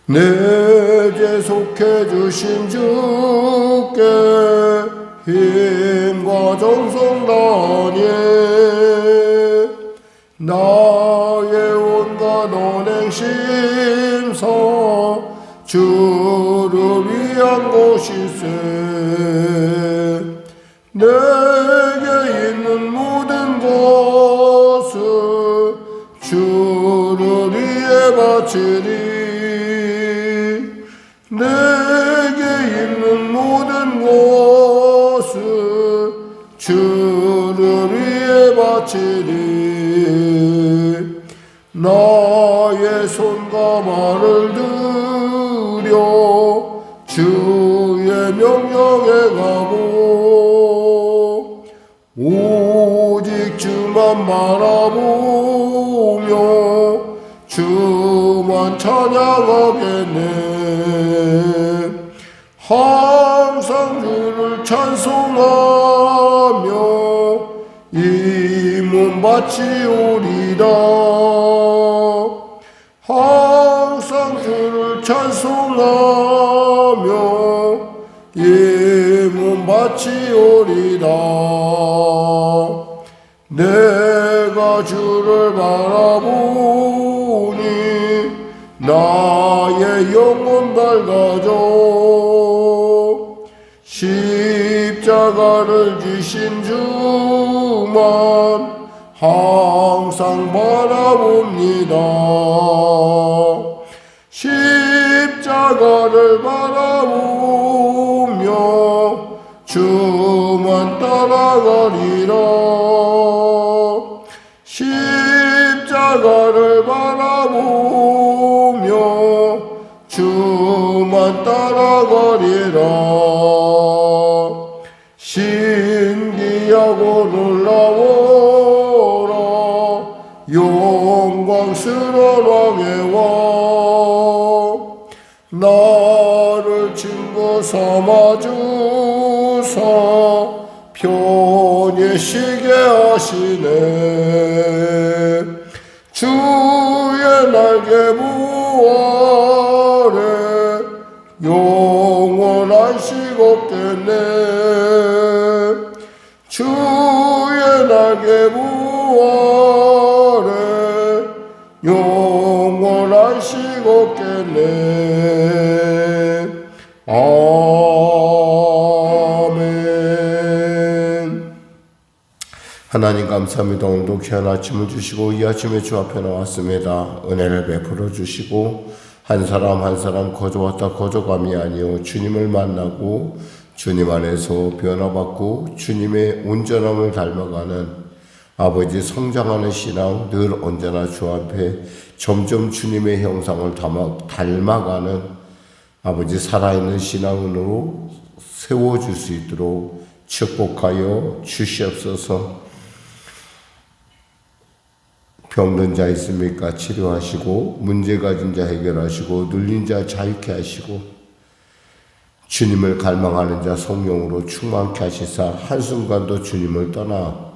내게 속해 주신 주께 힘과 정성 다하니 나의 온갖 언행 심사 주를 위한 곳일세. 내게 있는 모든 것을 주를 위해 바치리. 내게 있는 모든 것을 주를 위해 바치리. 나의 손과 말을 들여 주의 명령에 가고 오직 주만 바라보며 주만 찬양하겠네. 항상 주를 찬송하며 이 몸 바치오리라. 항상 주를 찬송하며 이 몸 바치오리라. 내가 주를 바라보니 나의 영혼 밝아져. 십자가를 지신 주만 항상 바라봅니다. 십자가를 바라보며 주만 따라가리라. 십자가를 바라보며 주만 따라가리라. 신기하고 놀라워라 영광스러운 왕의 왕. 나를 친구 삼아 주사 편히 쉬게 하시네. 주의 날개 부아래 영원한 식 없겠네. 주의 날개 부아래 영원한 식 없겠네. 아멘. 하나님 감사합니다. 오늘도 귀한 아침을 주시고 이 아침에 주 앞에 나왔습니다. 은혜를 베풀어 주시고 한 사람 한 사람 거저왔다 거저감이 아니요 주님을 만나고 주님 안에서 변화받고 주님의 온전함을 닮아가는 아버지 성장하는 신앙, 늘 언제나 주 앞에 점점 주님의 형상을 닮아가는 아버지 살아있는 신앙으로 세워줄 수 있도록 축복하여 주시옵소서. 병든 자 있습니까? 치료하시고 문제 가진 자 해결하시고 눌린 자 자유케 하시고 주님을 갈망하는 자 성령으로 충만케 하시사 한순간도 주님을 떠나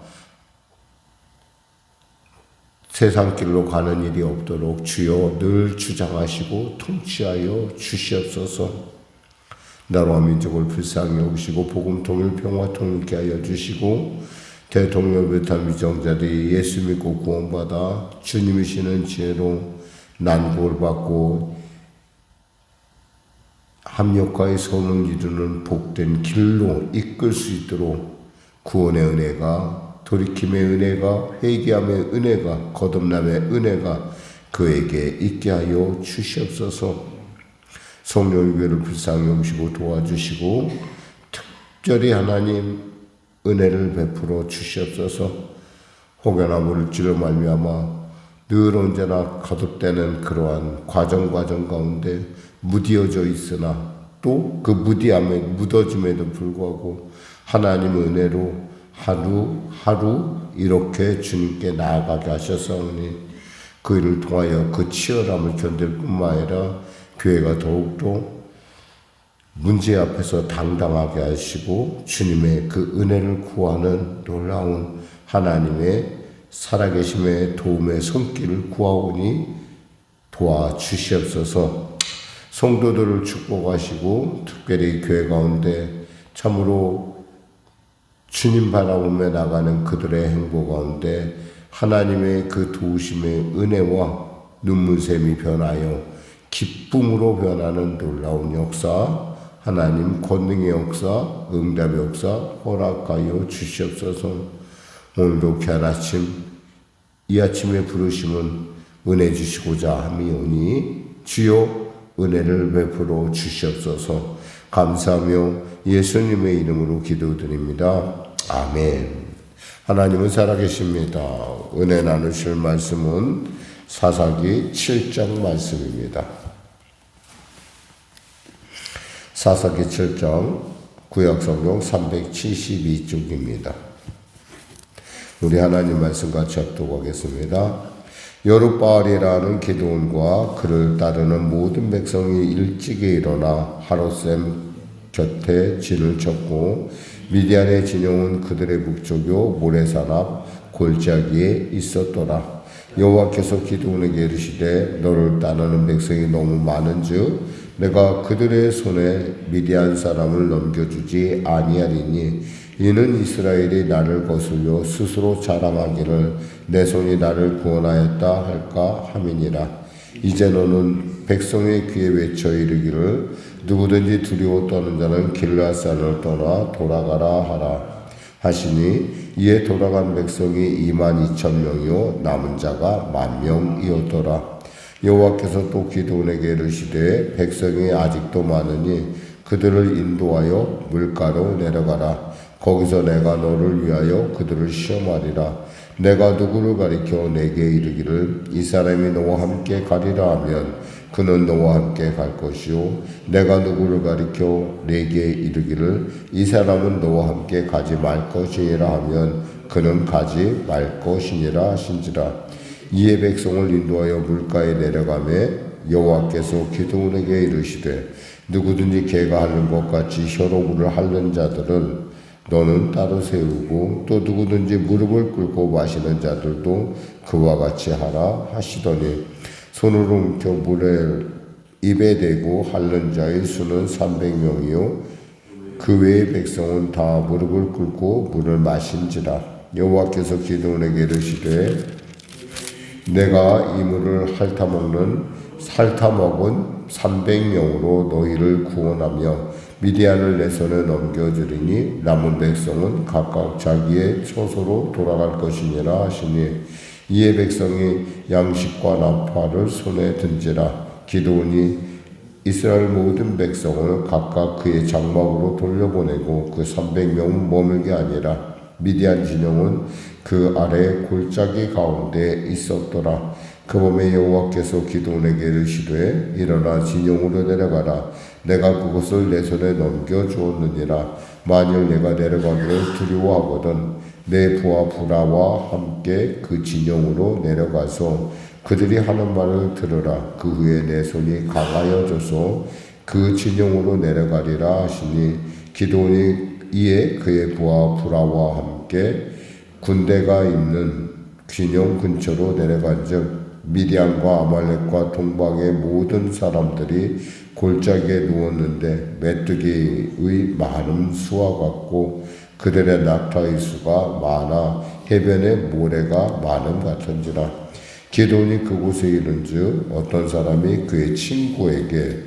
세상 길로 가는 일이 없도록 주여 늘 주장하시고 통치하여 주시옵소서. 나라와 민족을 불쌍히 여기시고 복음 통일 평화 통일케 하여 주시고 대통령 비롯한 위정자들이 예수 믿고 구원받아 주님이시는 지혜로 난구를 받고 합력과의 선을 이루는 복된 길로 이끌 수 있도록 구원의 은혜가, 돌이킴의 은혜가, 회개함의 은혜가, 거듭남의 은혜가 그에게 있게 하여 주시옵소서. 성령의 교회를 불쌍히 여기시고 도와주시고 특별히 하나님 은혜를 베풀어 주시옵소서. 혹여나 물질로 말미암아 늘 언제나 거듭되는 그러한 과정 가운데 무디어져 있으나 또 그 무디함에 묻어짐에도 불구하고 하나님의 은혜로 하루하루 이렇게 주님께 나아가게 하셨사오니 그 일을 통하여 그 치열함을 견딜 뿐만 아니라 교회가 더욱더 문제 앞에서 당당하게 하시고 주님의 그 은혜를 구하는 놀라운 하나님의 살아계심의 도움의 손길을 구하오니 도와주시옵소서. 성도들을 축복하시고 특별히 교회 가운데 참으로 주님 바라보며 나가는 그들의 행보 가운데 하나님의 그 도우심의 은혜와 눈물샘이 변하여 기쁨으로 변하는 놀라운 역사, 하나님 권능의 역사, 응답의 역사 허락하여 주시옵소서. 오늘도 귀한 아침, 이 아침에 부르심은 은혜 주시고자 함이오니 주여 은혜를 베풀어 주시옵소서. 감사하며 예수님의 이름으로 기도드립니다. 아멘. 하나님은 살아계십니다. 은혜 나누실 말씀은 사사기 7장 말씀입니다. 사사기 7장 구약성경 372쪽입니다. 우리 하나님 말씀 같이 합독하겠습니다. 여룻바알이라는 기드온과 그를 따르는 모든 백성이 일찍이 일어나 하롯셈 곁에 진을 쳤고 미디안의 진영은 그들의 북쪽요 모래산 앞 골짜기에 있었더라. 여호와께서 기드온에게 이르시되 너를 따르는 백성이 너무 많은즉 내가 그들의 손에 미디안 사람을 넘겨주지 아니하리니 이는 이스라엘이 나를 거슬려 스스로 자랑하기를 내 손이 나를 구원하였다 할까 함이니라. 이제 너는 백성의 귀에 외쳐 이르기를 누구든지 두려워 떠는 자는 길르앗산을 떠나 돌아가라 하라 하시니 이에 돌아간 백성이 22,000명이요 남은 자가 10,000명이었더라. 여호와께서 또 기드온에게 이르시되 백성이 아직도 많으니 그들을 인도하여 물가로 내려가라. 거기서 내가 너를 위하여 그들을 시험하리라. 내가 누구를 가리켜 내게 이르기를 이 사람이 너와 함께 가리라 하면 그는 너와 함께 갈 것이요 내가 누구를 가리켜 내게 이르기를 이 사람은 너와 함께 가지 말 것이니라 하면 그는 가지 말 것이니라 하신지라. 이에 백성을 인도하여 물가에 내려가매 여호와께서 기드온에게 이르시되 누구든지 개가 핥는 것 같이 혈로구를 핥는 자들은 너는 따로 세우고 또 누구든지 무릎을 꿇고 마시는 자들도 그와 같이 하라 하시더니 손을 움켜 물에 입에 대고 핥는 자의 수는 300명이요 그 외의 백성은 다 무릎을 꿇고 물을 마신지라. 여호와께서 기드온에게 이르시되 내가 이 물을 핥아먹은 300명으로 너희를 구원하며 미디안을 내 손에 넘겨주리니 남은 백성은 각각 자기의 처소로 돌아갈 것이니라 하시니 이에 백성이 양식과 나팔을 손에 든지라. 기드온이 이스라엘 모든 백성을 각각 그의 장막으로 돌려보내고 그 300명은 머물게 아니라 미디안 진영은 그 아래 골짜기 가운데 있었더라. 그 밤에 여호와께서 기드온에게 이르시되 일어나 진영으로 내려가라. 내가 그것을 내 손에 넘겨주었느니라. 만일 내가 내려가기를 두려워하거든 내 부하 부라와 함께 그 진영으로 내려가서 그들이 하는 말을 들으라. 그 후에 내 손이 강하여져서 그 진영으로 내려가리라 하시니 기드온이 이에 그의 부하 부라와 함께 군대가 있는 진영 근처로 내려간즉 미디안과 아말렉과 동방의 모든 사람들이 골짜기에 누웠는데 메뚜기의 많은 수와 같고 그들의 낙타의 수가 많아 해변에 모래가 많음 같은지라. 기드온이 그곳에 이른즉 어떤 사람이 그의 친구에게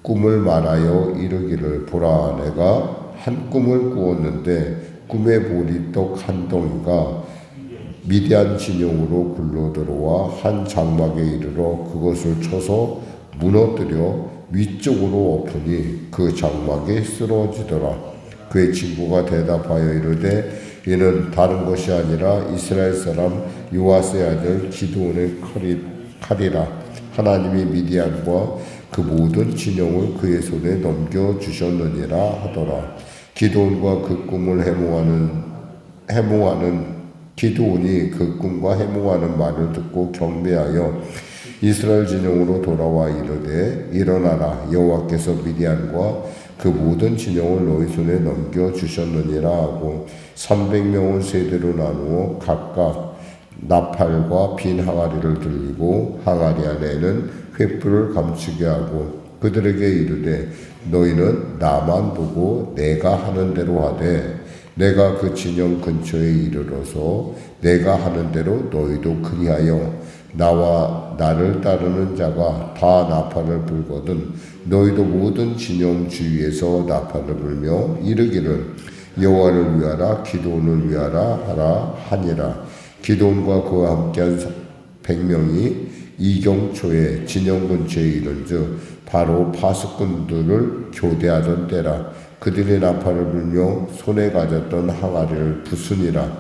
꿈을 말하여 이르기를 보라 내가 한 꿈을 꾸었는데 꿈의 보리떡 한 덩이가 미디안 진영으로 굴러 들어와 한 장막에 이르러 그것을 쳐서 무너뜨려 위쪽으로 엎으니 그 장막이 쓰러지더라. 그의 친구가 대답하여 이르되 이는 다른 것이 아니라 이스라엘 사람 요아스의 아들 기드온의 칼이라. 하나님이 미디안과 그 모든 진영을 그의 손에 넘겨주셨느니라 하더라. 기드온과 그 꿈을 해몽하는 기드온이 그 꿈과 해몽하는 말을 듣고 경배하여 이스라엘 진영으로 돌아와 이르되 일어나라 여호와께서 미디안과 그 모든 진영을 너희 손에 넘겨주셨느니라 하고 300명을 세대로 나누어 각각 나팔과 빈 항아리를 들리고 항아리 안에는 횃불을 감추게 하고 그들에게 이르되 너희는 나만 보고 내가 하는 대로 하되 내가 그 진영 근처에 이르러서 내가 하는 대로 너희도 그리하여 나와 나를 따르는 자가 다 나팔을 불거든 너희도 모든 진영 주위에서 나팔을 불며 이르기를 여호와를 위하라 기드온을 위하라 하라 하니라. 기드온과 그와 함께한 100명이 이경초에 진영 근처에 이른즉 바로 파수꾼들을 교대하던 때라. 그들이 나팔을 불며 손에 가졌던 항아리를 부수니라.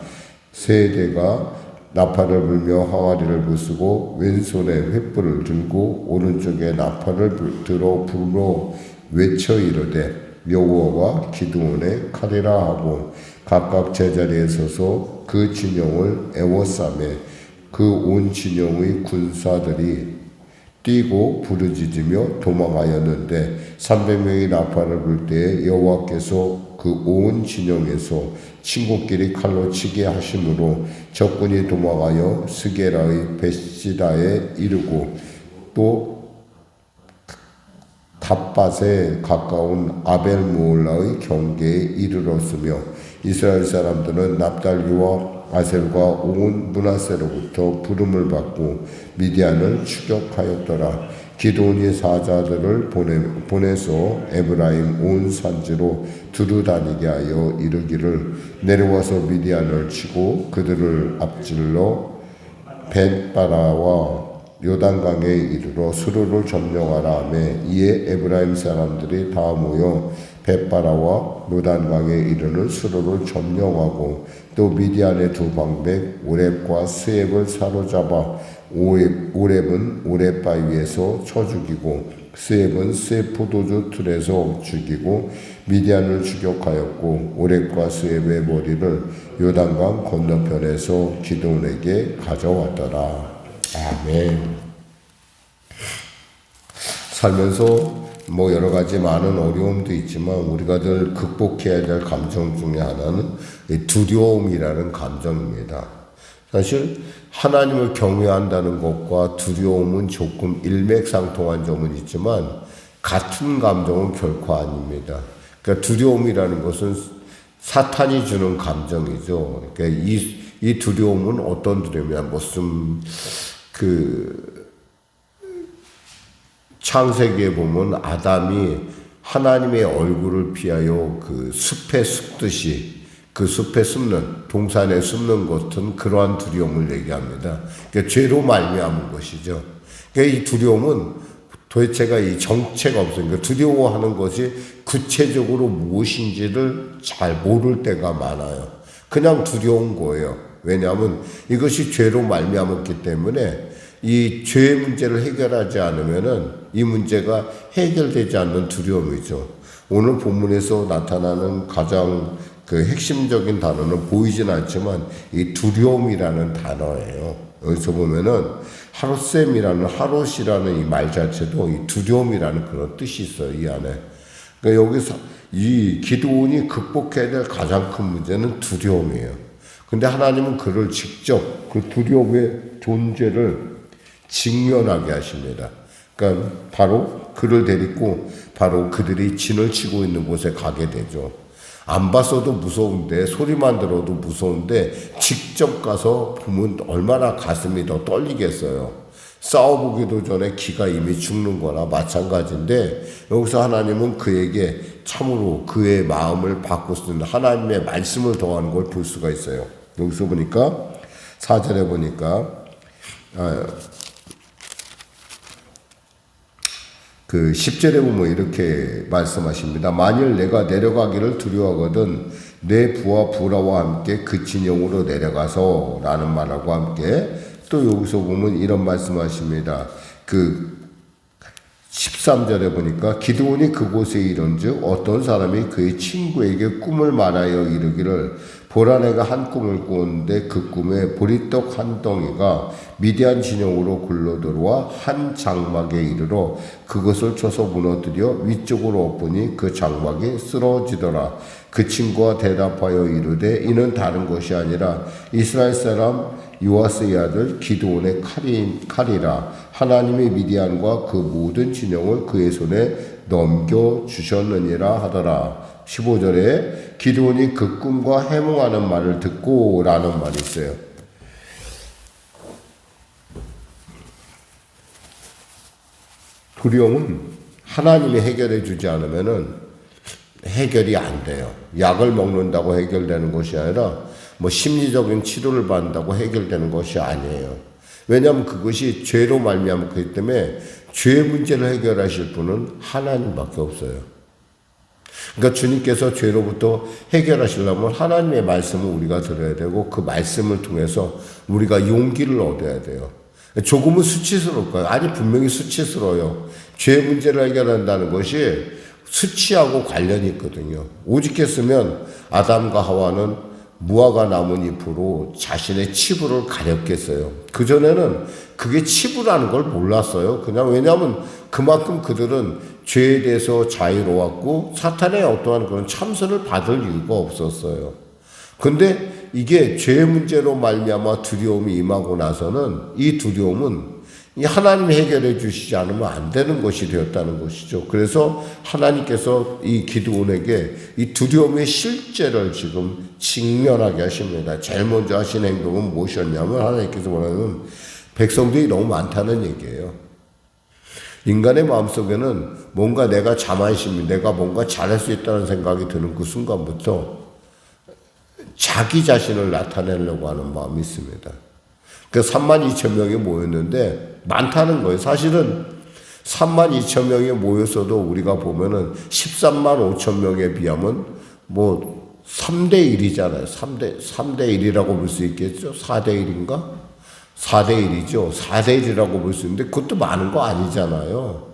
세대가 나팔을 불며 항아리를 부수고 왼손에 횃불을 들고 오른쪽에 나팔을 들어 불러 외쳐 이르되 여호와와 기드온의 칼이라 하고 각각 제자리에 서서 그 진영을 에워싸매 그 온 진영의 군사들이 뛰고 부르짖으며 도망하였는데 300명이 나팔을 불 때에 여호와께서 그 온 진영에서 친구끼리 칼로 치게 하심으로 적군이 도망하여 스게라의 벳시다에 이르고 또 닷밭에 가까운 아벨모올라의 경계에 이르렀으며 이스라엘 사람들은 납달리와 아셀과 온 므낫세로부터 부름을 받고 미디안을 추격하였더라. 기드온이 사자들을 보내서 에브라임 온 산지로 두루 다니게 하여 이르기를 내려와서 미디안을 치고 그들을 앞질러 벳바라와 요단강에 이르러 수르를 점령하라 하며 이에 에브라임 사람들이 다 모여 벳바라와 요단강에 이르는 수르를 점령하고 또 미디안의 두 방백 오렙과 스앱을 사로잡아 오렙은 오렙바위 위에서 쳐 죽이고 스앱은 스앱 포도주 틀에서 죽이고 미디안을 추격하였고 오렙과 스앱의 머리를 요단강 건너편에서 기드온에게 가져왔더라. 아멘. 살면서 여러 가지 많은 어려움도 있지만 우리가 늘 극복해야 될 감정 중에 하나는 두려움이라는 감정입니다. 사실 하나님을 경외한다는 것과 두려움은 조금 일맥상통한 점은 있지만 같은 감정은 결코 아닙니다. 그러니까 두려움이라는 것은 사탄이 주는 감정이죠. 그러니까 이 두려움은 어떤 두려움이냐? 무슨 창세기에 보면 아담이 하나님의 얼굴을 피하여 그 숲에 숨듯이 그 숲에 숨는 동산에 숨는 것은 그러한 두려움을 얘기합니다. 그러니까 죄로 말미암은 것이죠. 그러니까 이 두려움은 도대체가 이 정체가 없으니까 두려워하는 것이 구체적으로 무엇인지를 잘 모를 때가 많아요. 그냥 두려운 거예요. 왜냐하면 이것이 죄로 말미암았기 때문에 이 죄의 문제를 해결하지 않으면은 이 문제가 해결되지 않는 두려움이죠. 오늘 본문에서 나타나는 가장 핵심적인 단어는 보이진 않지만 이 두려움이라는 단어예요. 여기서 보면은 하롯이라는 이 말 자체도 이 두려움이라는 그런 뜻이 있어요. 이 안에. 그러니까 여기서 이 기드온이 극복해야 될 가장 큰 문제는 두려움이에요. 근데 하나님은 그를 직접 그 두려움의 존재를 직면하게 하십니다. 그러니까 바로 그를 데리고 바로 그들이 진을 치고 있는 곳에 가게 되죠. 안 봤어도 무서운데 소리만 들어도 무서운데 직접 가서 보면 얼마나 가슴이 더 떨리겠어요. 싸워보기도 전에 기가 이미 죽는 거나 마찬가지인데 여기서 하나님은 그에게 참으로 그의 마음을 바꿀 수 있는 하나님의 말씀을 더하는 걸 볼 수가 있어요. 여기서 보니까 4절에 보니까 그 10절에 보면 이렇게 말씀하십니다. 만일 내가 내려가기를 두려워하거든 내 부하 부라와 함께 그 진영으로 내려가서 라는 말하고 함께 또 여기서 보면 이런 말씀하십니다. 그 13절에 보니까 기드온이 그곳에 이른즉 어떤 사람이 그의 친구에게 꿈을 말하여 이르기를 보라 내가 한 꿈을 꾸었는데 그 꿈에 보리떡 한 덩이가 미디안 진영으로 굴러들어와 한 장막에 이르러 그것을 쳐서 무너뜨려 위쪽으로 엎으니 그 장막이 쓰러지더라. 그 친구가 대답하여 이르되 이는 다른 것이 아니라 이스라엘 사람 요아스의 아들 기드온의 칼이라. 하나님이 미디안과 그 모든 진영을 그의 손에 넘겨주셨느니라 하더라. 15절에 기드온이 그 꿈과 해몽하는 말을 듣고 라는 말이 있어요. 두려움은 하나님이 해결해 주지 않으면은 해결이 안 돼요. 약을 먹는다고 해결되는 것이 아니라 뭐 심리적인 치료를 받는다고 해결되는 것이 아니에요. 왜냐하면 그것이 죄로 말미암았기 그렇기 때문에 죄 문제를 해결하실 분은 하나님밖에 없어요. 그러니까 주님께서 죄로부터 해결하시려면 하나님의 말씀을 우리가 들어야 되고 그 말씀을 통해서 우리가 용기를 얻어야 돼요. 조금은 수치스러울 거예요. 아니 분명히 수치스러워요. 죄 문제를 해결한다는 것이 수치하고 관련이 있거든요. 오직했으면 아담과 하와는 무화과 나뭇잎으로 자신의 치부를 가렸겠어요. 그전에는 그게 치부라는 걸 몰랐어요. 그냥 왜냐하면 그만큼 그들은 죄에 대해서 자유로웠고 사탄의 어떠한 그런 참선을 받을 이유가 없었어요. 근데 이게 죄 문제로 말미암아 두려움이 임하고 나서는 이 두려움은 하나님이 해결해 주시지 않으면 안 되는 것이 되었다는 것이죠. 그래서 하나님께서 이 기드온에게 이 두려움의 실제를 지금 직면하게 하십니다. 제일 먼저 하신 행동은 무엇이었냐면 하나님께서 말하는 백성들이 너무 많다는 얘기예요. 인간의 마음속에는 뭔가 내가 자만심이 내가 뭔가 잘할 수 있다는 생각이 드는 그 순간부터 자기 자신을 나타내려고 하는 마음이 있습니다. 그 32,000명이 모였는데 많다는 거예요. 사실은 32,000명이 모였어도 우리가 보면은 13만 5천 명에 비하면 뭐 3대 1이잖아요. 3대 1이라고 볼 수 있겠죠? 4대 1인가? 4대 1이죠. 4대 1이라고 볼 수 있는데 그것도 많은 거 아니잖아요.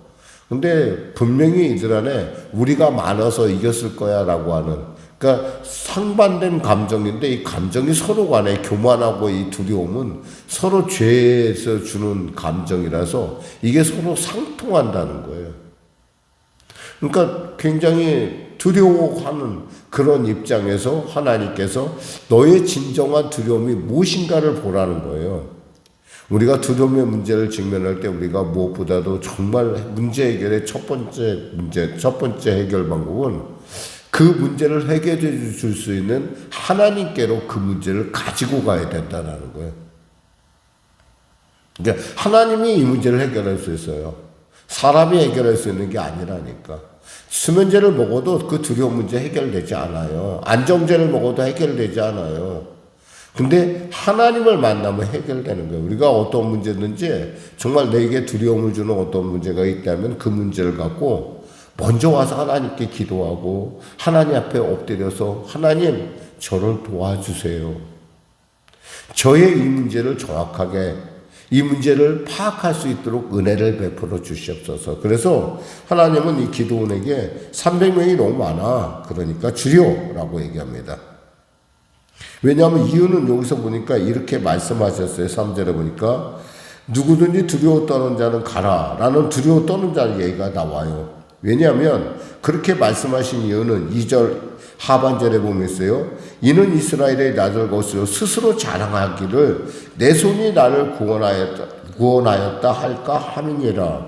근데 분명히 이들 안에 우리가 많아서 이겼을 거야 라고 하는 그러니까 상반된 감정인데 이 감정이 서로 간에 교만하고 이 두려움은 서로 죄에서 주는 감정이라서 이게 서로 상통한다는 거예요. 그러니까 굉장히 두려워하는 그런 입장에서 하나님께서 너의 진정한 두려움이 무엇인가를 보라는 거예요. 우리가 두려움의 문제를 직면할 때 우리가 무엇보다도 정말 문제 해결의 첫 번째 해결 방법은 그 문제를 해결해 줄 수 있는 하나님께로 그 문제를 가지고 가야 된다는 거예요. 그러니까 하나님이 이 문제를 해결할 수 있어요. 사람이 해결할 수 있는 게 아니라니까. 수면제를 먹어도 그 두려움 문제 해결되지 않아요. 안정제를 먹어도 해결되지 않아요. 근데 하나님을 만나면 해결되는 거예요. 우리가 어떤 문제든지 정말 내게 두려움을 주는 어떤 문제가 있다면 그 문제를 갖고 먼저 와서 하나님께 기도하고 하나님 앞에 엎드려서 하나님 저를 도와주세요. 저의 이 문제를 정확하게 이 문제를 파악할 수 있도록 은혜를 베풀어 주시옵소서. 그래서 하나님은 이 기드온에게 300명이 너무 많아. 그러니까 줄여라고 얘기합니다. 왜냐하면 이유는 여기서 보니까 이렇게 말씀하셨어요. 3절에 보니까 누구든지 두려워 떠는 자는 가라 라는 두려워 떠는 자는 얘기가 나와요. 왜냐하면 그렇게 말씀하신 이유는 2절 하반절에 보면 있어요. 이는 이스라엘의 낮을 것으로 스스로 자랑하기를 내 손이 나를 구원하였다 할까 함이니라.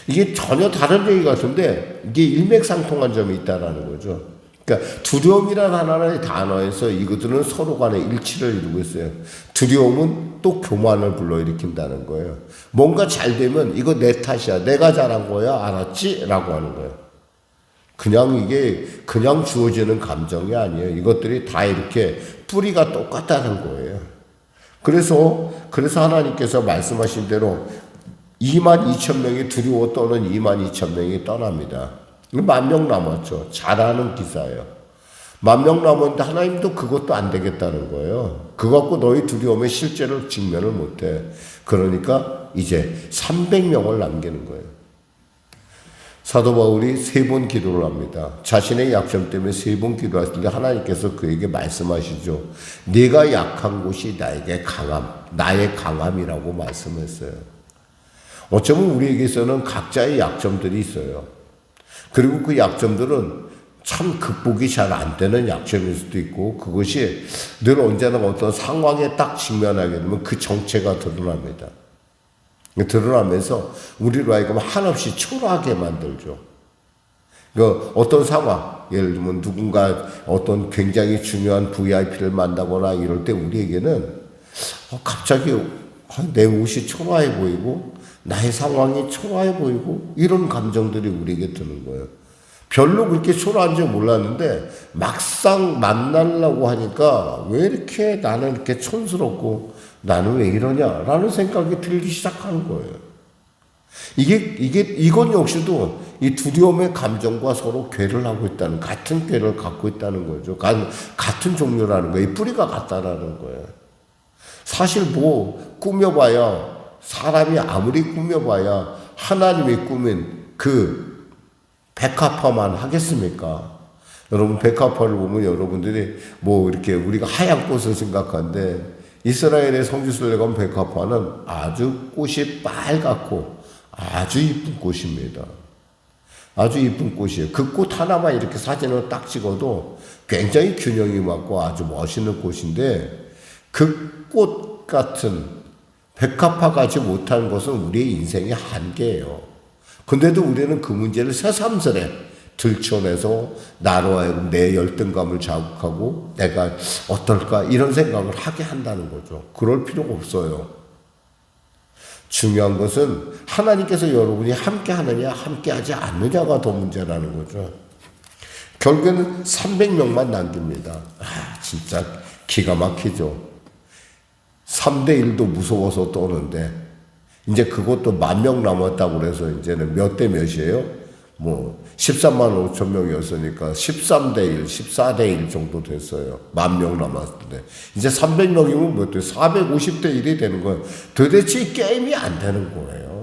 이게 전혀 다른 얘기 같은데 이게 일맥상통한 점이 있다는 거죠. 그러니까 두려움이라는 하나의 단어에서 이것들은 서로 간에 일치를 이루고 있어요. 두려움은 또 교만을 불러일으킨다는 거예요. 뭔가 잘 되면 이거 내 탓이야. 내가 잘한 거야. 알았지? 라고 하는 거예요. 그냥 이게 그냥 주어지는 감정이 아니에요. 이것들이 다 이렇게 뿌리가 똑같다는 거예요. 그래서 하나님께서 말씀하신 대로 22,000명이 두려워 떠는 22,000명이 떠납니다. 10,000명 남았죠. 잘하는 기사예요. 10,000명 남았는데 하나님도 그것도 안 되겠다는 거예요. 그거 갖고 너희 두려움의 실제를 직면을 못해. 그러니까 이제 300명을 남기는 거예요. 사도 바울이 3번 기도를 합니다. 자신의 약점 때문에 3번 기도했을 때 하나님께서 그에게 말씀하시죠. 네가 약한 곳이 나의 강함이라고 말씀했어요. 어쩌면 우리에게서는 각자의 약점들이 있어요. 그리고 그 약점들은 참 극복이 잘 안 되는 약점일 수도 있고, 그것이 늘 언제나 어떤 상황에 딱 직면하게 되면 그 정체가 드러납니다. 드러나면서 우리로 하여금 한없이 초라하게 만들죠. 그 어떤 상황, 예를 들면 누군가 어떤 굉장히 중요한 VIP를 만나거나 이럴 때 우리에게는 갑자기 내 옷이 초라해 보이고 나의 상황이 초라해 보이고 이런 감정들이 우리에게 드는 거예요. 별로 그렇게 초라한 줄 몰랐는데 막상 만나려고 하니까 왜 이렇게 나는 이렇게 촌스럽고 나는 왜 이러냐라는 생각이 들기 시작하는 거예요. 이건 역시도 이 두려움의 감정과 서로 괴를 하고 있다는, 같은 괴를 갖고 있다는 거죠. 같은 종류라는 거예요. 이 뿌리가 같다라는 거예요. 사실 뭐 꾸며봐야, 사람이 아무리 꾸며봐야 하나님이 꾸민 그 백합화만 하겠습니까? 여러분, 백합화를 보면 여러분들이 뭐 이렇게 우리가 하얀 꽃을 생각하는데, 이스라엘의 성지순례 가면 백합화는 아주 꽃이 빨갛고 아주 이쁜 꽃입니다. 아주 이쁜 꽃이에요. 그 꽃 하나만 이렇게 사진으로 딱 찍어도 굉장히 균형이 맞고 아주 멋있는 꽃인데, 그 꽃 같은 백합화 가지 못한 것은 우리의 인생의 한계예요. 근데도 우리는 그 문제를 새삼스레 들춰내서 나로 하여금 내 열등감을 자극하고 내가 어떨까 이런 생각을 하게 한다는 거죠. 그럴 필요가 없어요. 중요한 것은 하나님께서 여러분이 함께 하느냐 함께 하지 않느냐가 더 문제라는 거죠. 결국에는 300명만 남깁니다. 진짜 기가 막히죠. 3대1도 무서워서 떠는데 이제 그것도 10,000명 남았다고 그래서 이제는 몇 대 몇이에요? 뭐 13만 5천 명이었으니까 13대1, 14대1 정도 됐어요. 10,000명 남았는데 이제 300명이면 몇 대? 450대1이 되는 거예요. 도대체 이 게임이 안 되는 거예요.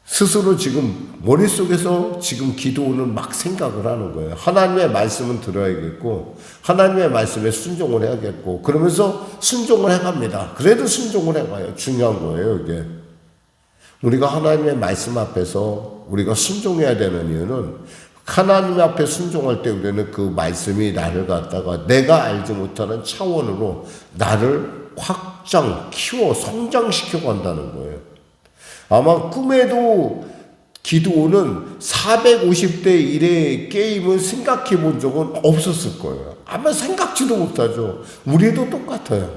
스스로 지금 머릿속에서 지금 기도는 막 생각을 하는 거예요. 하나님의 말씀은 들어야겠고 하나님의 말씀에 순종을 해야겠고 그러면서 순종을 해갑니다. 그래도 순종을 해가요. 중요한 거예요, 이게. 우리가 하나님의 말씀 앞에서 우리가 순종해야 되는 이유는 하나님 앞에 순종할 때 우리는 그 말씀이 나를 갖다가 내가 알지 못하는 차원으로 나를 확장, 키워, 성장시켜 간다는 거예요. 아마 꿈에도 기도는 450대 1의 게임을 생각해 본 적은 없었을 거예요. 아마 생각지도 못하죠. 우리도 똑같아요.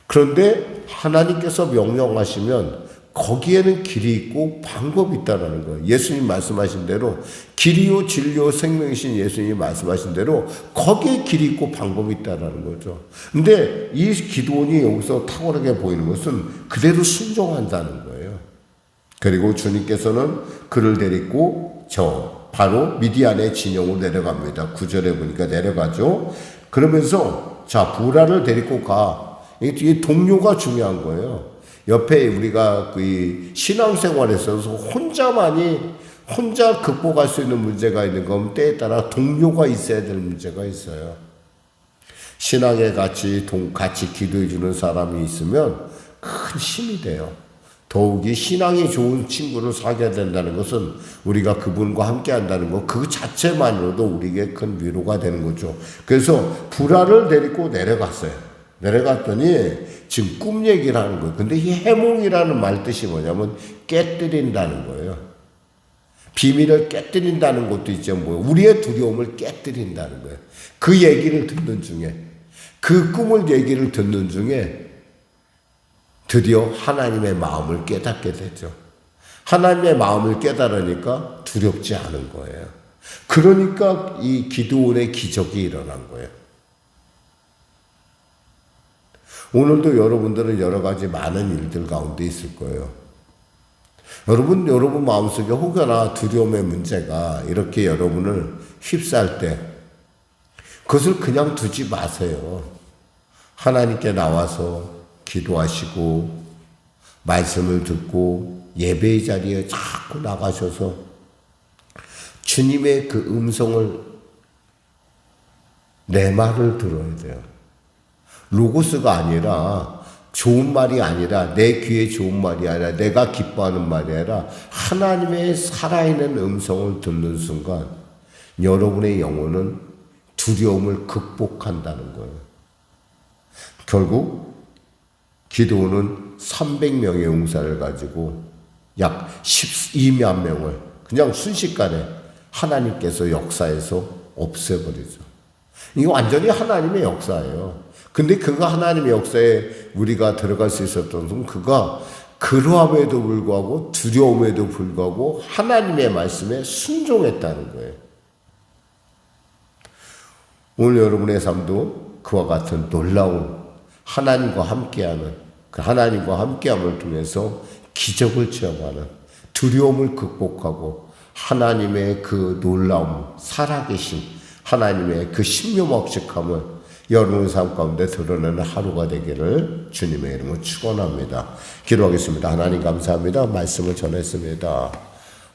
그런데 하나님께서 명령하시면 거기에는 길이 있고 방법이 있다는 거예요. 예수님 말씀하신 대로 길이요 진리요 생명이신 예수님이 말씀하신 대로 거기에 길이 있고 방법이 있다는 거죠. 근데 이 기도원이 여기서 탁월하게 보이는 것은 그대로 순종한다는 거예요. 그리고 주님께서는 그를 데리고 바로 미디안의 진영으로 내려갑니다. 9절에 보니까 내려가죠. 그러면서 자 부라를 데리고 가. 이 동료가 중요한 거예요. 옆에 우리가 그 신앙생활에서 혼자 극복할 수 있는 문제가 있는 건 때에 따라 동료가 있어야 될 문제가 있어요. 신앙에 같이 기도해 주는 사람이 있으면 큰 힘이 돼요. 더욱이 신앙이 좋은 친구를 사귀어야 된다는 것은 우리가 그분과 함께 한다는 것, 그 자체만으로도 우리에게 큰 위로가 되는 거죠. 그래서 부라를 데리고 내려갔더니 지금 꿈 얘기를 하는 거예요. 근데 이 해몽이라는 말 뜻이 뭐냐면 깨뜨린다는 거예요. 비밀을 깨뜨린다는 것도 있죠. 우리의 두려움을 깨뜨린다는 거예요. 그 얘기를 듣는 중에, 그 꿈을 얘기를 듣는 중에 드디어 하나님의 마음을 깨닫게 되죠. 하나님의 마음을 깨달으니까 두렵지 않은 거예요. 그러니까 이 기드온의 기적이 일어난 거예요. 오늘도 여러분들은 여러 가지 많은 일들 가운데 있을 거예요. 여러분 마음속에 혹여나 두려움의 문제가 이렇게 여러분을 휩싸일 때 그것을 그냥 두지 마세요. 하나님께 나와서 기도하시고 말씀을 듣고 예배의 자리에 자꾸 나가셔서 주님의 그 음성을 내 말을 들어야 돼요. 로고스가 아니라 좋은 말이 아니라 내 귀에 좋은 말이 아니라 내가 기뻐하는 말이 아니라 하나님의 살아있는 음성을 듣는 순간 여러분의 영혼은 두려움을 극복한다는 거예요. 결국 기드온은 300명의 용사를 가지고 약 12만 명을 그냥 순식간에 하나님께서 역사에서 없애버리죠. 이게 완전히 하나님의 역사예요. 근데 그가 하나님의 역사에 우리가 들어갈 수 있었던 것은 그가 그러함에도 불구하고 두려움에도 불구하고 하나님의 말씀에 순종했다는 거예요. 오늘 여러분의 삶도 그와 같은 놀라운 하나님과 함께하는 그 하나님과 함께함을 통해서 기적을 체험하는 두려움을 극복하고 하나님의 그 놀라움, 살아계신 하나님의 그 신묘막측함을 여러분의 삶 가운데 드러내는 하루가 되기를 주님의 이름으로 축원합니다. 기도하겠습니다. 하나님 감사합니다. 말씀을 전했습니다.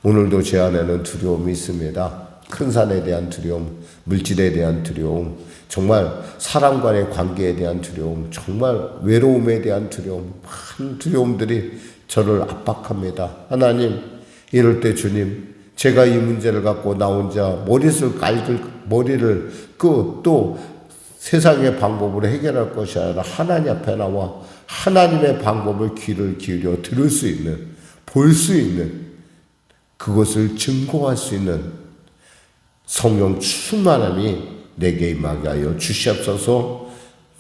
오늘도 제 안에는 두려움이 있습니다. 큰 산에 대한 두려움, 물질에 대한 두려움, 정말 사람과의 관계에 대한 두려움, 정말 외로움에 대한 두려움, 많은 두려움들이 저를 압박합니다. 하나님, 이럴 때 주님, 제가 이 문제를 갖고 나 혼자 머리를 또 세상의 방법으로 해결할 것이 아니라 하나님 앞에 나와 하나님의 방법을 귀를 기울여 들을 수 있는, 볼 수 있는, 그것을 증거할 수 있는 성령 충만함이 내게 임하게 하여 주시옵소서.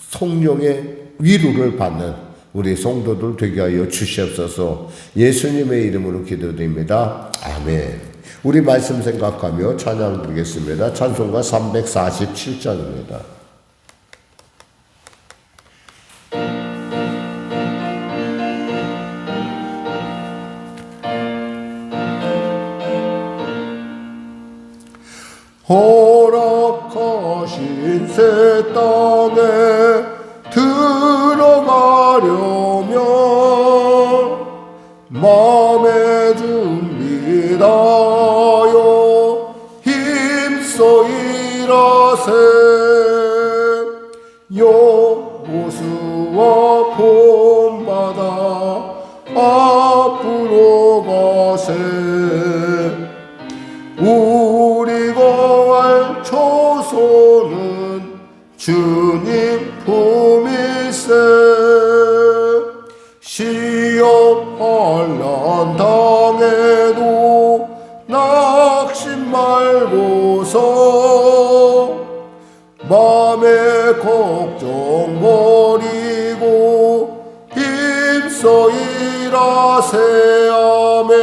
성령의 위로를 받는 우리 성도들 되게 하여 주시옵소서. 예수님의 이름으로 기도드립니다. 아멘. 우리 말씀 생각하며 찬양 드리겠습니다. 찬송가 347장입니다. 허락하신 새 땅에 들어가려면 마음의 준비하여 힘써 일하세. 여호수아 본받아 앞으로 가세. 우리가 할 초소는 주님 품일세. 시험 환난 당해도 낙심 말고서 맘의 걱정 버리고 힘써 일하세. 아멘.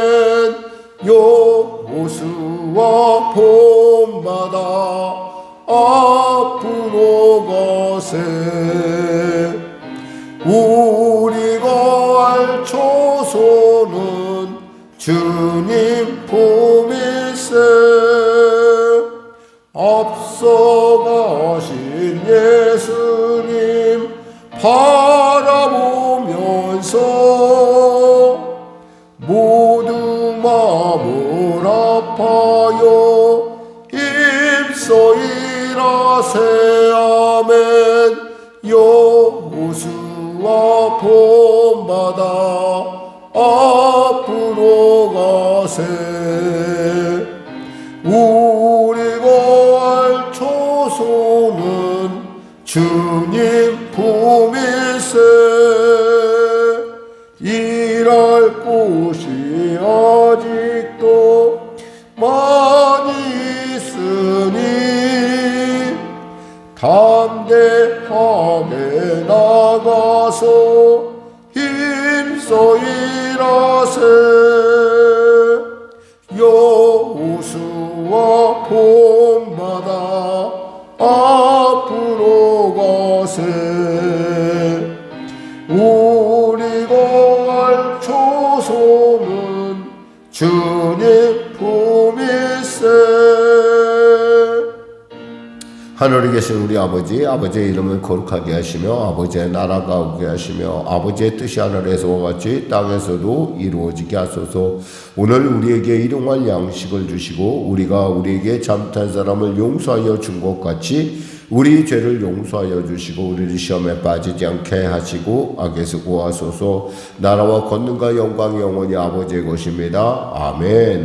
여호수아 본받아 앞으로 가세. 우리가 할 초소는 주님 품일세. 앞서가신 예수님 바라보면서 모두 마음을 아파요 힘써 일하세. 아멘. 여호수아 본받아 앞으로 가세. 우리가 할 초소는 주님 품일세. 일할 곳이 아직도 많이 있으니 담대하게 나가서 힘써 일하세. 여호수아 본받아 앞으로 가세. 우리가 할 초소는 주님 품일세. 하늘에 계신 우리 아버지, 아버지의 이름을 거룩하게 하시며 아버지의 나라가 오게 하시며 아버지의 뜻이 하늘에서와 같이 땅에서도 이루어지게 하소서. 오늘 우리에게 일용할 양식을 주시고 우리가 우리에게 잘못한 사람을 용서하여 준 것 같이 우리 죄를 용서하여 주시고 우리를 시험에 빠지지 않게 하시고 악에서 구하소서. 나라와 권능과 영광이 영원히 아버지의 것입니다. 아멘.